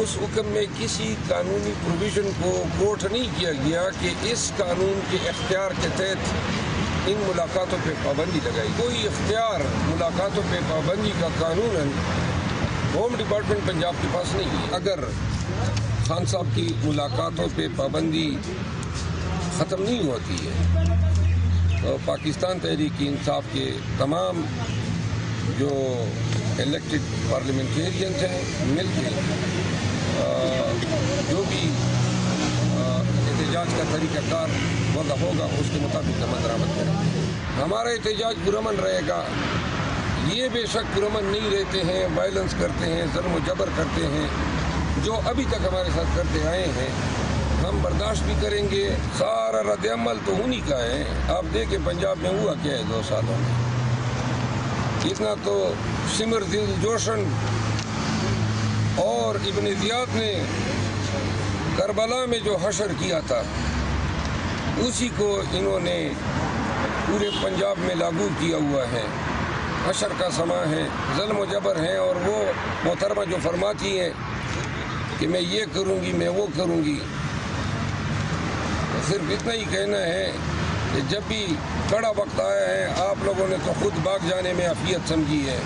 اس حکم میں کسی قانونی پروویژن کو کوٹ نہیں کیا گیا کہ اس قانون کے اختیار کے تحت ان ملاقاتوں پہ پابندی لگائی. کوئی اختیار ملاقاتوں پہ پابندی کا قانوناً ہوم ڈپارٹمنٹ پنجاب کے پاس نہیں ہے. اگر خان صاحب کی ملاقاتوں پہ پابندی ختم نہیں ہوتی ہے تو پاکستان تحریک انصاف کے تمام جو الیکٹڈ پارلیمنٹیرینز ہیں مل کے جو بھی احتجاج کا طریقہ کار وضع ہوگا اس کے مطابق عمل درآمد کریں گے. ہمارا احتجاج پرامن رہے گا. یہ بے شک پرامن نہیں رہتے ہیں، وائلنس کرتے ہیں، ظلم و جبر کرتے ہیں، جو ابھی تک ہمارے ساتھ کرتے آئے ہیں. ہم برداشت بھی کریں گے. سارا رد عمل تو انہی کا ہے. آپ دیکھیں پنجاب میں ہوا کیا ہے 2 سالوں میں. اتنا تو سمر دل جوشن اور ابن زیاد نے کربلا میں جو حشر کیا تھا اسی کو انہوں نے پورے پنجاب میں لاگو کیا ہوا ہے. حشر کا سما ہے، ظلم و جبر ہے. اور وہ محترمہ جو فرماتی ہیں کہ میں یہ کروں گی، میں وہ کروں گی، صرف اتنا ہی کہنا ہے کہ جب بھی کڑا وقت آیا ہے آپ لوگوں نے تو خود بھاگ جانے میں عافیت سمجھی ہے.